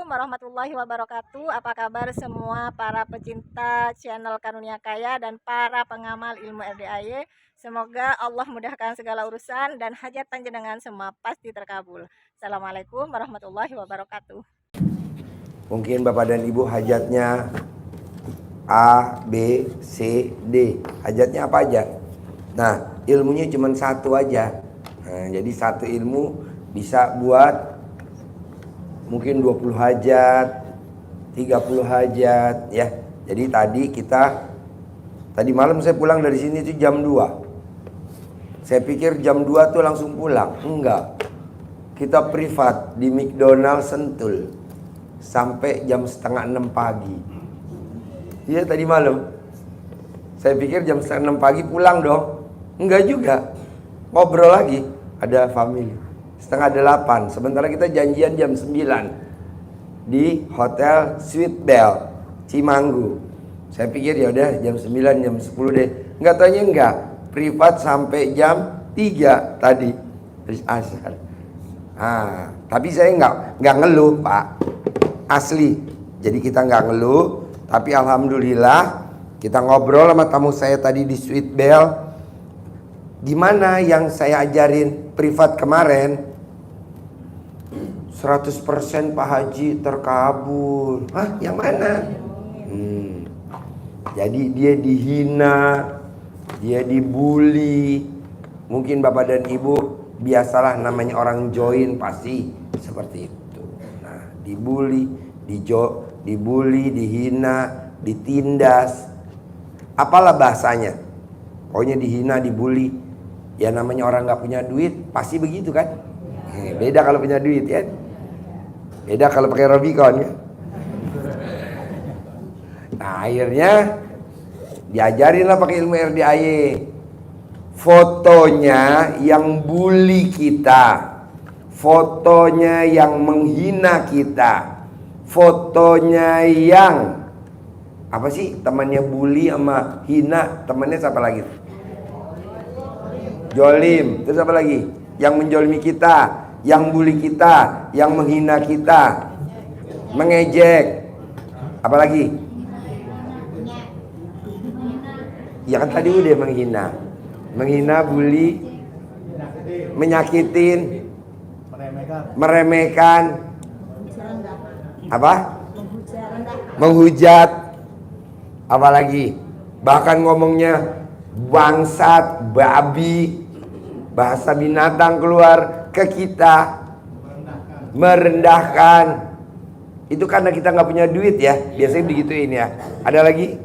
warahmatullahi wabarakatuh. Apa kabar semua para pecinta channel Karunia Kaya dan para pengamal ilmu RDAY. Semoga Allah mudahkan segala urusan dan hajat panjenengan semua pasti terkabul. Assalamualaikum warahmatullahi wabarakatuh. Mungkin Bapak dan Ibu hajatnya A, B, C, D. Hajatnya apa aja? Nah, ilmunya cuma satu aja. Nah, jadi satu ilmu bisa buat mungkin 20 hajat, 30 hajat ya. Jadi tadi malam saya pulang dari sini itu jam 2. Saya pikir jam 2 tuh langsung pulang. Enggak. Kita privat di McDonald Sentul sampai jam setengah 6 pagi. Iya tadi malam. Saya pikir jam setengah 6 pagi pulang dong. Enggak juga. Ngobrol lagi. Ada family. Setengah 8. Sementara kita janjian jam 9 di Hotel Sweet Bell Cimanggu. Saya pikir ya udah jam 9 jam 10 deh. Enggak tanya enggak. Privat sampai jam 3 tadi. Terus asar. Tapi saya enggak ngeluh, Pak. Asli. Jadi kita enggak ngeluh, tapi alhamdulillah kita ngobrol sama tamu saya tadi di Sweet Bell. Gimana yang saya ajarin privat kemarin 100% Pak Haji terkabul. Hah? Yang mana? Jadi dia dihina, dia dibully. Mungkin Bapak dan Ibu biasalah namanya orang join pasti seperti itu. Nah, dibully, dihina, ditindas. Apalah bahasanya? Pokoknya dihina, dibully. Ya namanya orang nggak punya duit pasti begitu kan? Beda kalau punya duit ya. Beda kalau pakai Robicon ya. Nah akhirnya diajarin lah pakai ilmu RDAY. Fotonya yang bully kita, fotonya yang menghina kita, fotonya yang apa sih temannya bully sama hina, temannya siapa lagi? Jolim. Terus apa lagi? Yang menjolimi kita, yang bully kita, yang menghina kita, mengejek. Apa lagi? Ya kan tadi udah menghina, bully, menyakitin, meremehkan, apa? Menghujat. Apa lagi? Bahkan ngomongnya bangsat, babi, bahasa binatang keluar ke kita, merendahkan. Itu karena kita nggak punya duit ya, biasanya digituin ya. Ada lagi?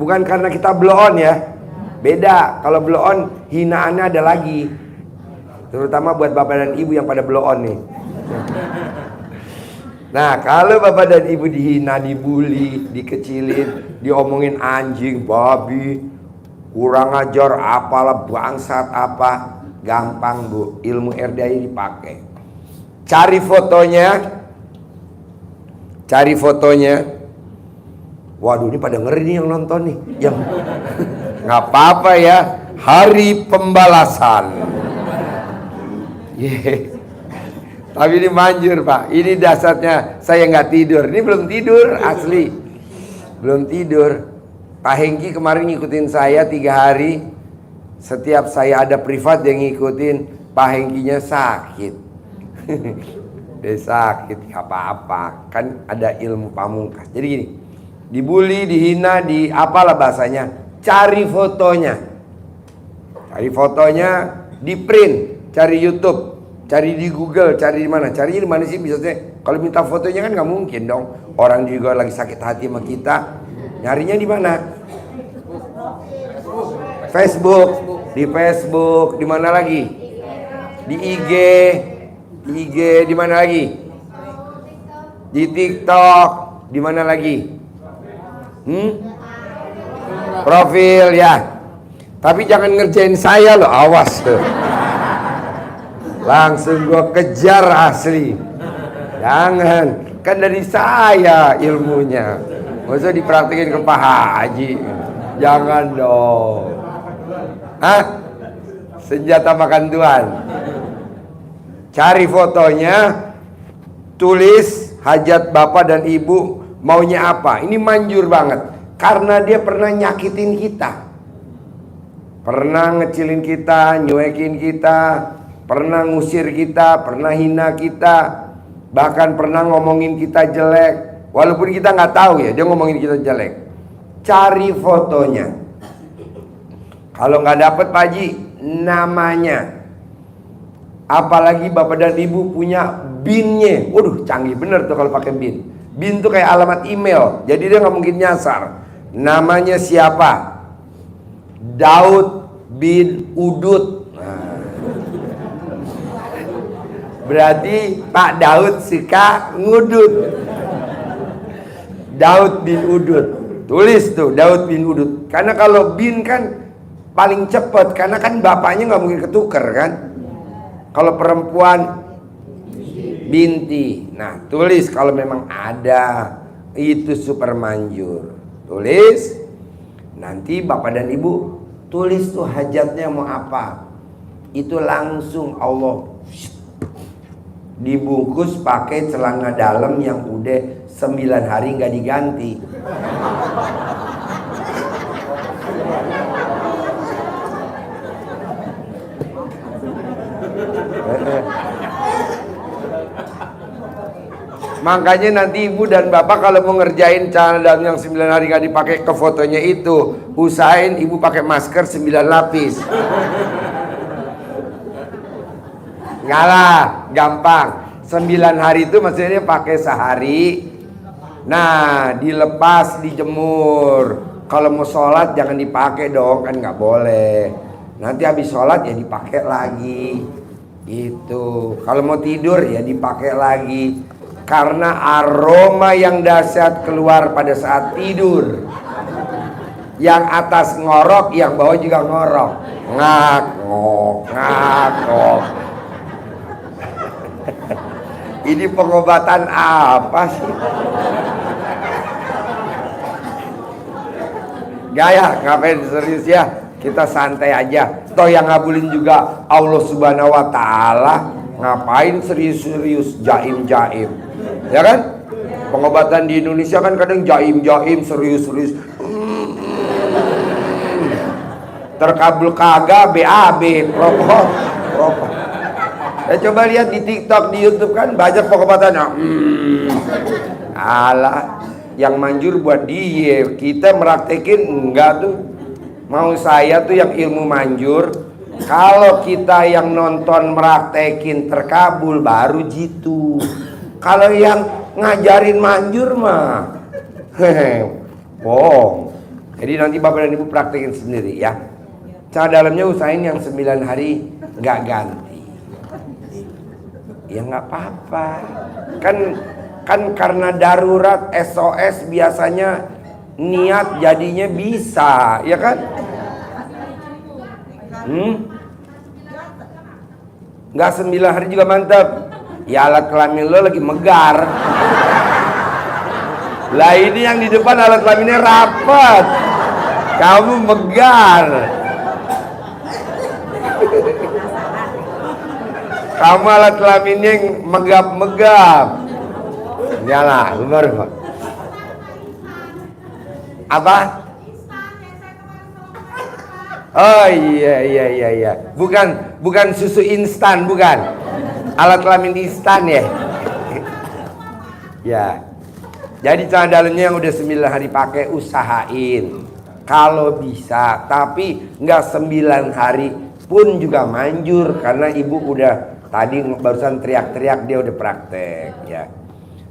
Bukan karena kita blow on ya. Beda, kalau blow on hinaannya ada lagi. Terutama buat Bapak dan Ibu yang pada blow on nih. Nah, kalau Bapak dan Ibu dihina, dibully, dikecilin, diomongin anjing, babi, kurang ajar, apalah, bangsat apa, gampang Bu, ilmu RDAY dipakai. Cari fotonya. Waduh, ini pada ngeri nih yang nonton nih. Yang nggak apa-apa ya, hari pembalasan. Tapi ini manjur Pak, ini dasarnya saya nggak tidur. Ini belum tidur asli, belum tidur. Pak Hengki kemarin ngikutin saya 3 hari. Setiap saya ada privat dia ngikutin. Pak Hengkinya sakit. Dia sakit, gak apa-apa. Kan ada ilmu pamungkas. Jadi gini, dibully, dihina, di apalah bahasanya. Cari fotonya. Di print. Cari YouTube. Cari di Google. Cari di mana? Cari di mana sih biasanya? Kalau minta fotonya kan gak mungkin dong. Orang juga lagi sakit hati sama kita. Nyarinya di mana? Facebook. Di Facebook. Di mana lagi? Di IG. Di mana lagi? Di TikTok. Di mana lagi? Profil ya. Tapi jangan ngerjain saya loh, awas tuh. Langsung gua kejar asli. Jangan. Kan dari saya ilmunya. Nggak usah dipraktikin ke Pak Haji. Jangan dong. Hah? Senjata makan Tuhan. Cari fotonya, tulis hajat bapak dan ibu maunya apa. Ini manjur banget karena dia pernah nyakitin kita, pernah ngecilin kita, nyuekin kita, pernah ngusir kita, pernah hina kita, bahkan pernah ngomongin kita jelek. Walaupun kita nggak tahu ya dia ngomongin kita jelek. Cari fotonya. Kalau nggak dapet Pak Haji, namanya. Apalagi bapak dan ibu punya BIN-nya. Waduh, canggih bener tuh kalau pakai BIN. BIN tuh kayak alamat email, jadi dia nggak mungkin nyasar. Namanya siapa? Daud bin Udud. Nah. Berarti Pak Daud suka ngudut. Daud bin Udud. Tulis tuh Daud bin Udud. Karena kalau bin kan paling cepet, karena kan bapaknya nggak mungkin ketuker kan. Kalau perempuan binti. Nah, tulis kalau memang ada. Itu super manjur. Tulis. Nanti bapak dan ibu tulis tuh hajatnya mau apa. Itu langsung Allah dibungkus pakai celana dalam yang udah 9 hari nggak diganti. Makanya nanti ibu dan bapak kalau mau ngerjain celana dalam yang 9 hari nggak dipakai ke fotonya itu, usahain ibu pakai masker 9 lapis. Nggak lah, gampang. 9 hari itu maksudnya pakai sehari. Nah, dilepas, dijemur. Kalau mau sholat jangan dipakai dong, kan nggak boleh. Nanti habis sholat ya dipakai lagi. Gitu. Kalau mau tidur ya dipakai lagi. Karena aroma yang dahsyat keluar pada saat tidur. Yang atas ngorok, yang bawah juga ngorok. Ngak, ngok, ngak, ngok. Ini pengobatan apa sih? Gaya, ngapain serius ya? Kita santai aja. Toh yang ngabulin juga Allah Subhanahu wa Ta'ala. Ngapain serius-serius, jaim-jaim? Ya kan? Pengobatan di Indonesia kan kadang jaim-jaim, serius-serius. Terkabul kagak, BAB, propos. Coba lihat di TikTok, di YouTube kan banyak pengobatannya. Alah, yang manjur buat dia. Kita meraktekin enggak tuh. Mau saya tuh yang ilmu manjur. Kalau kita yang nonton meraktekin terkabul baru jitu. Kalau yang ngajarin manjur mah bohong. Jadi nanti bapak dan ibu praktekin sendiri ya. Cara dalamnya usahain yang 9 hari nggak ganti. Ya nggak apa-apa. Kan karena darurat SOS biasanya niat jadinya bisa, ya kan? Nggak 9 hari juga mantap. Ya alat kelamin lo lagi megar. Lah ini yang di depan alat kelaminnya rapat. Kamu megar. Kamu alat kelaminnya yang megap-megap. Yalah, benar kok. Apa? Oh iya. Bukan susu instan, bukan. Alat kelamin instan ya. Ya. Jadi celana dalamnya yang udah 9 hari pakai usahain. Kalau bisa, tapi nggak 9 hari pun juga manjur karena ibu udah tadi barusan teriak-teriak dia udah praktek ya.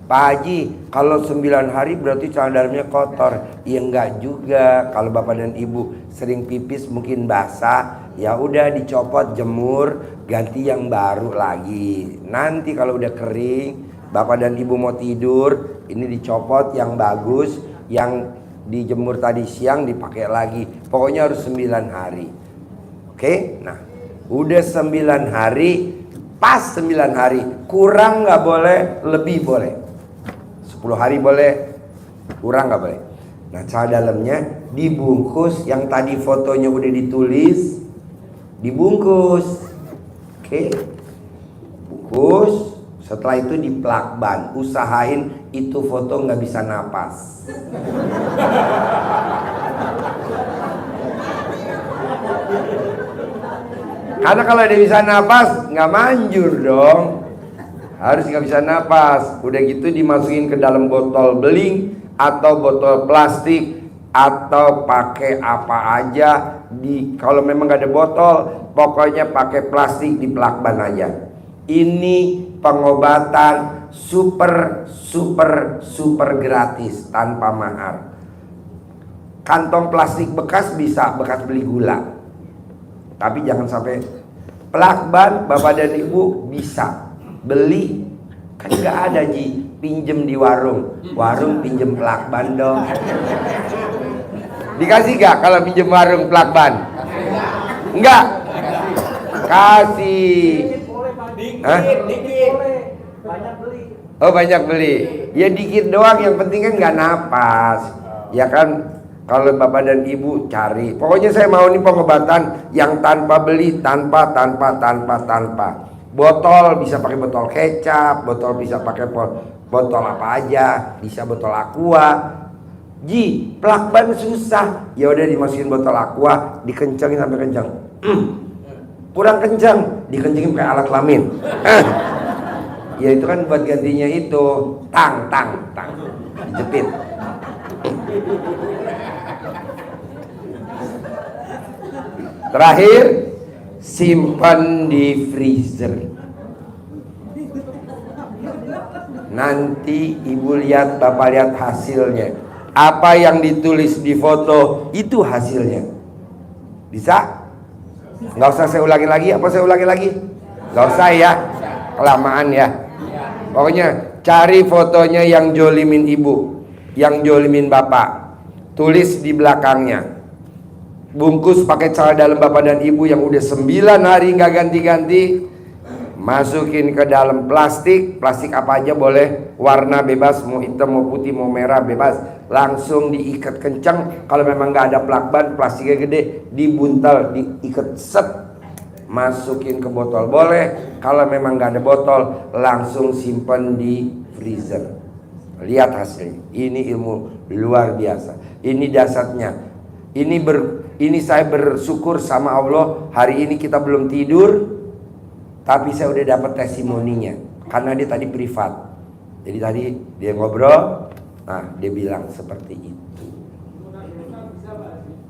Pak Haji, kalau 9 hari berarti celana dalamnya kotor. Ya enggak juga. Kalau bapak dan ibu sering pipis mungkin basah, ya udah dicopot, jemur, ganti yang baru lagi. Nanti kalau udah kering, bapak dan ibu mau tidur, ini dicopot yang bagus, yang dijemur tadi siang dipakai lagi. Pokoknya harus 9 hari. Oke? Nah, udah 9 hari, pas 9 hari, kurang nggak boleh, lebih boleh. 10 hari boleh, kurang nggak boleh. Nah, celana dalamnya dibungkus, yang tadi fotonya udah ditulis, dibungkus. Oke, bungkus Setelah itu diplakban. Usahain itu foto nggak bisa napas. Karena kalau dia bisa napas, nggak manjur dong. Harus nggak bisa napas. Udah gitu dimasukin ke dalam botol beling atau botol plastik atau pakai apa aja. Kalau memang nggak ada botol, pokoknya pakai plastik di plakban aja. Ini pengobatan super gratis tanpa mahar. Kantong plastik bekas bisa bekas beli gula. Tapi jangan sampai plakban Bapak dan Ibu bisa beli, kan nggak ada Ji, pinjem di warung pinjem plakban dong. Dikasih gak kalau pinjem warung plakban? Enggak. Kasih. Hah? Oh banyak beli. Ya dikit doang, yang penting kan nggak napas. Ya kan. Kalau Bapak dan Ibu cari, pokoknya saya mau nih pengobatan yang tanpa beli, tanpa. Botol bisa pakai botol kecap, botol bisa pakai botol apa aja, bisa botol aqua. Ji, plakban susah. Ya udah dimasukin botol aqua, dikencangin sampai kencang. Kurang kencang, dikencangin pakai alat kelamin. Ya itu kan buat gantinya itu, tang, dijepit. Terakhir, simpan di freezer. Nanti Ibu lihat, Bapak lihat hasilnya. Apa yang ditulis di foto itu hasilnya. Bisa? Nggak usah saya ulangi lagi. Apa saya ulangi lagi? Nggak usah ya, kelamaan ya. Pokoknya cari fotonya yang jolimin Ibu, yang jolimin Bapak. Tulis di belakangnya. Bungkus pakai celana dalam Bapak dan Ibu yang udah 9 hari nggak ganti-ganti, masukin ke dalam plastik apa aja boleh, warna bebas, mau hitam mau putih mau merah bebas, langsung diikat kencang. Kalau memang nggak ada plakban, plastiknya gede, dibuntal, diikat set, masukin ke botol boleh. Kalau memang nggak ada botol, langsung simpan di freezer. Lihat hasilnya. Ini ilmu luar biasa. Ini dasarnya. Ini saya bersyukur sama Allah, hari ini kita belum tidur, tapi saya udah dapat testimoninya. Karena dia tadi privat. Jadi tadi dia ngobrol, nah dia bilang seperti itu.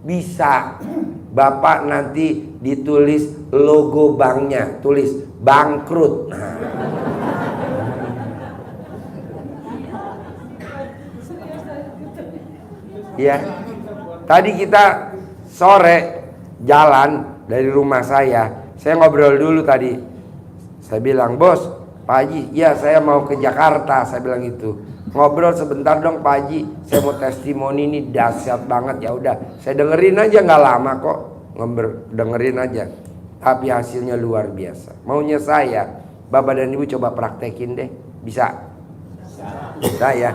Bisa. Bapak nanti ditulis logo banknya, tulis bangkrut. Nah. Ya. Tadi kita sore jalan dari rumah saya ngobrol dulu tadi. Saya bilang, "Bos, Pak Haji, ya saya mau ke Jakarta." Saya bilang gitu. "Ngobrol sebentar dong Pak Haji, saya mau testimoni ini dahsyat banget." Ya udah, saya dengerin aja, nggak lama kok. Dengerin aja. Tapi hasilnya luar biasa. Maunya saya, Bapak dan Ibu coba praktekin deh. Bisa? Bisa ya?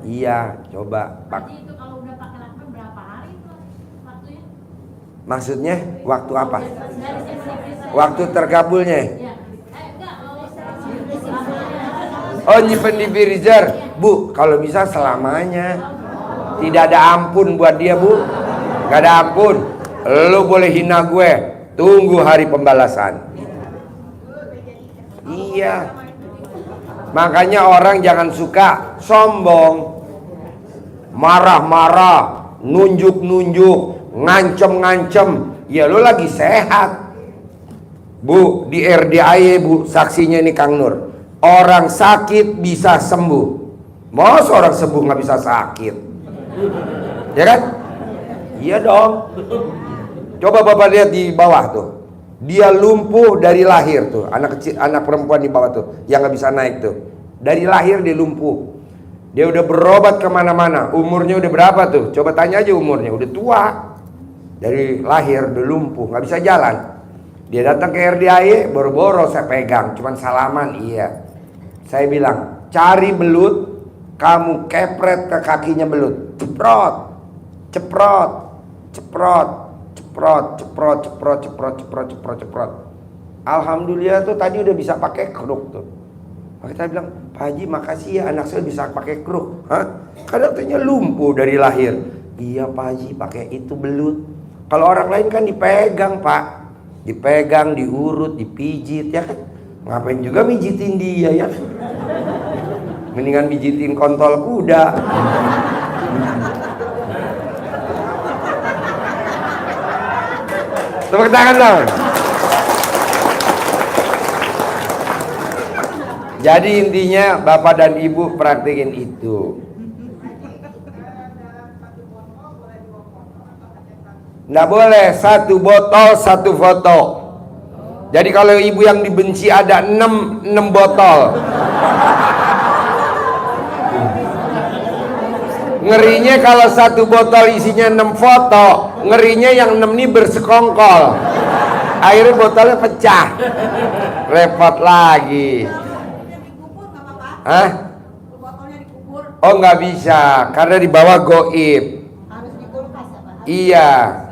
Iya, coba pak. Maksudnya waktu apa? Waktu terkabulnya? Oh, nyimpen di freezer. Bu, kalau bisa selamanya. Tidak ada ampun buat dia, Bu. Gak ada ampun. Lu boleh hina gue, tunggu hari pembalasan. Iya. Makanya orang jangan suka sombong, marah-marah, nunjuk-nunjuk, ngancem-ngancem. Ya lu lagi sehat. Bu, di RDAY Bu, saksinya ini Kang Nur. Orang sakit bisa sembuh. Masa orang sembuh nggak bisa sakit? Ya kan? Iya dong. Coba Bapak lihat di bawah tuh. Dia lumpuh dari lahir tuh. Anak kecil, anak perempuan di bawah tuh, yang nggak bisa naik tuh. Dari lahir dia lumpuh. Dia udah berobat kemana-mana. Umurnya udah berapa tuh? Coba tanya aja umurnya. Udah tua. Dari lahir udah lumpuh, nggak bisa jalan. Dia datang ke RDAY, boro-boro saya pegang, cuman salaman. Iya. Saya bilang, cari belut, kamu kepret ke kakinya belut. Ceprot, ceprot, ceprot, ceprot, ceprot, ceprot, ceprot, ceprot, ceprot, ceprot. Alhamdulillah tuh tadi udah bisa pakai kruk tuh. Kita bilang, Pak Haji makasih ya anak saya bisa pakai kruk. Hah? Kan katanya lumpuh dari lahir. Iya Pak Haji pakai itu belut. Kalau orang lain kan dipegang Pak, dipegang, diurut, dipijit ya kan. Ngapain juga mijitin dia ya? Mendingan mijitin kontol kuda. Tepuk tangan dong. Jadi intinya Bapak dan Ibu praktekin itu. Nggak boleh satu botol satu foto. Jadi kalau ibu yang dibenci ada 6 botol. Ngerinya kalau satu botol isinya 6 foto, ngerinya yang 6 ini bersekongkol. Akhirnya botolnya pecah. Repot lagi. Hah? Oh nggak bisa, karena di bawah goib. Iya.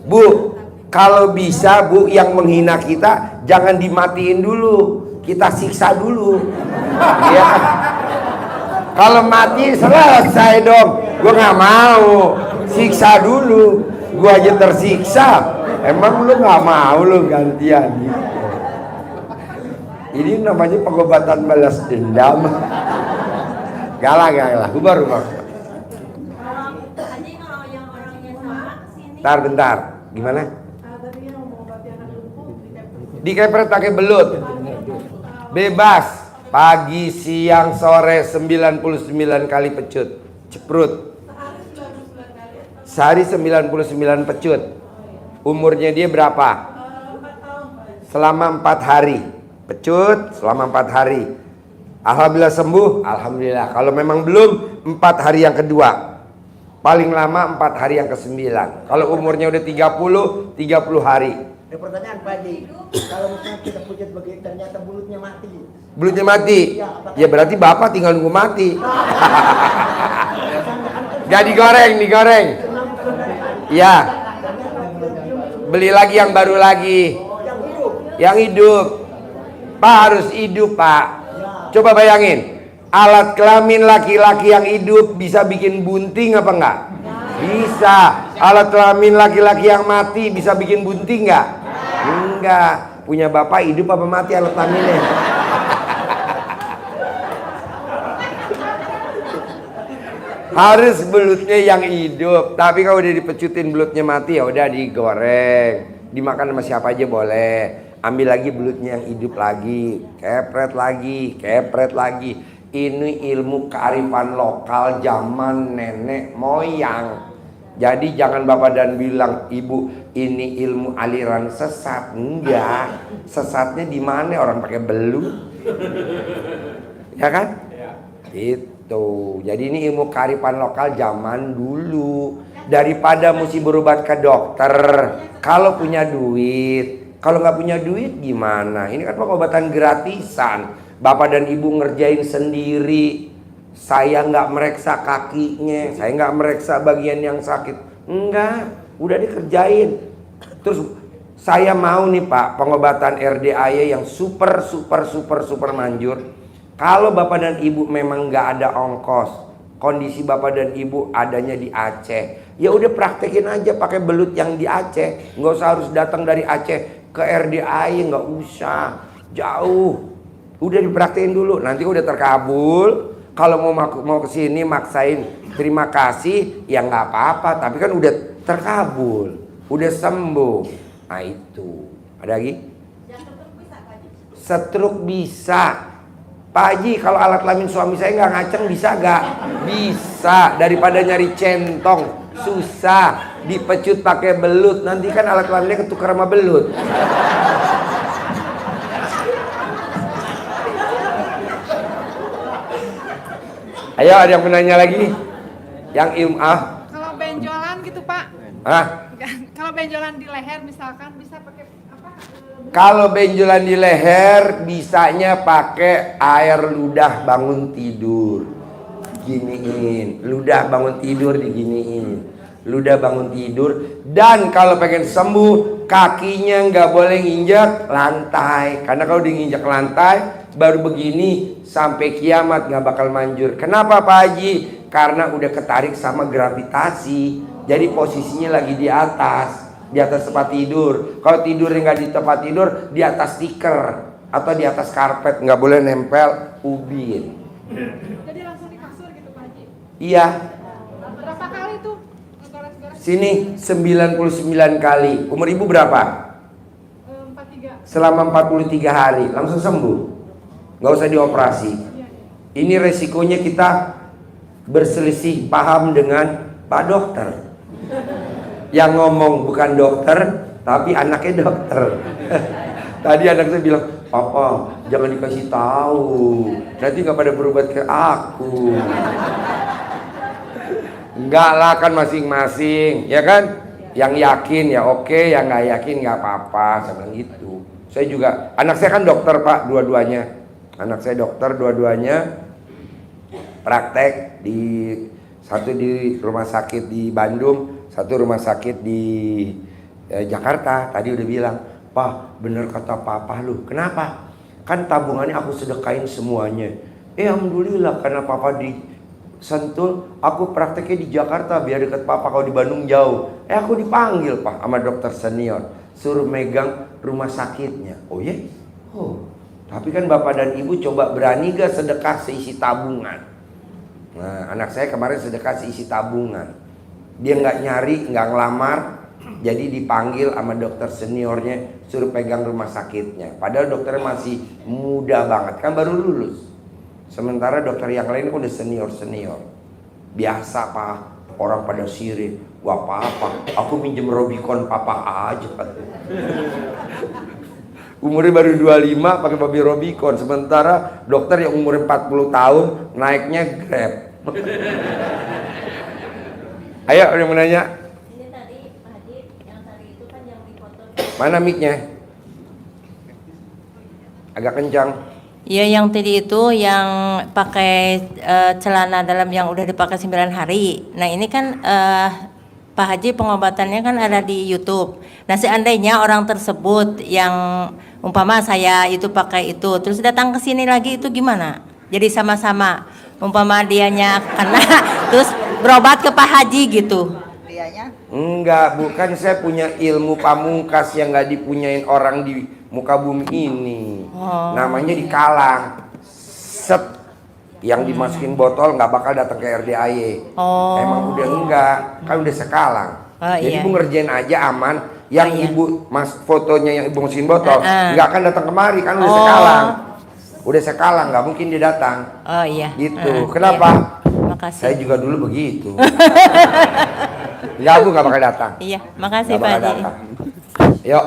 Bu, kalau bisa Bu yang menghina kita jangan dimatiin dulu, kita siksa dulu. Iya kan? Kalau mati selesai dong. Gue nggak mau, siksa dulu. Gue aja tersiksa. Emang lu nggak mau lu gantian? Ini namanya pengobatan balas dendam. Galah. Hubar. Bentar. Gimana? Dikepret pakai belut. Bebas. Pagi, siang, sore 99 kali pecut. Ceprut. Sehari 99 pecut. Umurnya dia berapa? Selama 4 hari. Pecut selama 4 hari. Alhamdulillah sembuh. Alhamdulillah. Kalau memang belum, 4 hari yang kedua. Paling lama 4 hari yang ke-9. Kalau umurnya udah 30 hari. Ada pertanyaan Pak Haji, kalau misalnya kita pucat begitu ternyata bulutnya mati. Bulutnya mati? Ya berarti Bapak tinggal nunggu mati. Gak digoreng. Ya. Beli lagi yang baru lagi. Yang hidup. Pak harus hidup Pak. Coba bayangin, alat kelamin laki-laki yang hidup bisa bikin bunting apa enggak? Bisa. Alat kelamin laki-laki yang mati bisa bikin bunting enggak? Enggak. Punya Bapak hidup apa mati alat kelaminnya? Harus belutnya yang hidup. Tapi kalau udah dipecutin belutnya mati ya udah digoreng. Dimakan sama siapa aja boleh. Ambil lagi belutnya yang hidup lagi, kepret lagi. Ini ilmu kearifan lokal zaman nenek moyang. Jadi jangan Bapak dan bilang, Ibu ini ilmu aliran sesat. Enggak. Sesatnya di mana orang pakai belut? Ya kan? Itu. Jadi ini ilmu kearifan lokal zaman dulu. Daripada mesti berobat ke dokter, kalau punya duit. Kalau nggak punya duit gimana? Ini kan pengobatan gratisan. Bapak dan Ibu ngerjain sendiri. Saya nggak mereksa kakinya, saya nggak mereksa bagian yang sakit. Enggak, udah dikerjain. Terus saya mau nih Pak, pengobatan RDAY yang super manjur. Kalau Bapak dan Ibu memang nggak ada ongkos, kondisi Bapak dan Ibu adanya di Aceh, ya udah praktekin aja pakai belut yang di Aceh. Nggak usah harus datang dari Aceh ke RDAY, nggak usah, jauh. Udah dipraktekin dulu, nanti udah terkabul. Kalau mau kesini maksain terima kasih, ya nggak apa-apa. Tapi kan udah terkabul, udah sembuh. Nah itu, ada lagi? Stroke bisa. Pak Haji, kalau alat kelamin suami saya nggak ngaceng bisa nggak? Bisa. Daripada nyari centong, susah. Dipecut pakai belut, nanti kan alat kelaminnya ketukar sama belut. Ayo, ada yang menanya lagi? Yang Kalau benjolan gitu Pak. Kalau benjolan di leher misalkan bisa pakai apa? Kalau benjolan di leher bisanya pakai air ludah bangun tidur. Giniin, ludah bangun tidur diginiin. Ludah bangun tidur. Dan kalau pengen sembuh, kakinya nggak boleh nginjak lantai. Karena kalau diinjak lantai, baru begini sampai kiamat nggak bakal manjur. Kenapa Pak Haji? Karena udah ketarik sama gravitasi. Jadi posisinya lagi di atas tempat tidur. Kalau tidurnya nggak di tempat tidur, di atas stiker atau di atas karpet, nggak boleh nempel ubin. Jadi langsung di kasur gitu Pak Haji. Iya. Berapa kali tuh? Gores-gores Sini 99 kali. Umur ibu berapa? 43. Selama 43 hari langsung sembuh. Nggak usah dioperasi. Ini resikonya kita berselisih paham dengan Pak Dokter. Yang ngomong bukan dokter, tapi anaknya dokter. Tadi anak saya bilang, "Papa, jangan dikasih tahu. Nanti nggak pada berobat ke aku." Enggak lah, kan masing-masing, ya kan? Yang yakin ya oke, yang nggak yakin nggak apa-apa, saya bilang gitu. Saya juga, anak saya kan dokter Pak, dua-duanya. Anak saya dokter dua-duanya, praktek satu di rumah sakit di Bandung, satu rumah sakit di Jakarta. Tadi udah bilang, "Pak, bener kata papa lu." Kenapa? Kan tabungannya aku sedekain semuanya. Alhamdulillah, karena papa di Sentul, aku prakteknya di Jakarta biar deket papa, kalau di Bandung jauh. Aku dipanggil Pak sama dokter senior, suruh megang rumah sakitnya. Oh ya? Oh, tapi kan bapak dan ibu coba berani gak sedekah seisi tabungan? Nah, anak saya kemarin sedekah seisi tabungan. Dia nggak nyari, nggak ngelamar, jadi dipanggil sama dokter seniornya, suruh pegang rumah sakitnya. Padahal dokternya masih muda banget, kan baru lulus. Sementara dokter yang lain udah senior. Biasa Pak, orang pada sirik. Wah papa, aku minjem Robicon papa aja. Umurnya baru 25 pakai mobil Robicon. Sementara dokter yang umurnya 40 tahun naiknya Grab. Ayo, ada yang mau nanya? Ini tadi Pak Haji, yang tadi itu kan yang dipoto. Mana mic-nya? Agak kencang. Ya, yang tadi itu yang pakai celana dalam yang udah dipakai 9 hari. Nah ini kan Pak Haji pengobatannya kan ada di YouTube. Nah seandainya orang tersebut yang umpama saya itu pakai itu, terus datang ke sini lagi, itu gimana? Jadi sama-sama umpama dianya kena terus berobat ke Pak Haji gitu. Enggak, bukan, saya punya ilmu pamungkas yang nggak dipunyain orang di muka bumi ini. Namanya dikalang. Set, yang dimasukin botol nggak bakal datang ke RDAY. Emang udah enggak, kan udah sekalang. Jadi iya. ibu ngerjain aja aman. Yang iya. ibu fotonya yang ibu masukin botol nggak akan datang kemari, kan udah sekalang. Udah sekalang, nggak mungkin dia datang. Oh iya. Gitu. Kenapa? Makasih. Saya juga dulu begitu. Enggak, Bu nggak bakal datang. Iya, makasih Nggak Pak bakal Haji. datang. Yuk.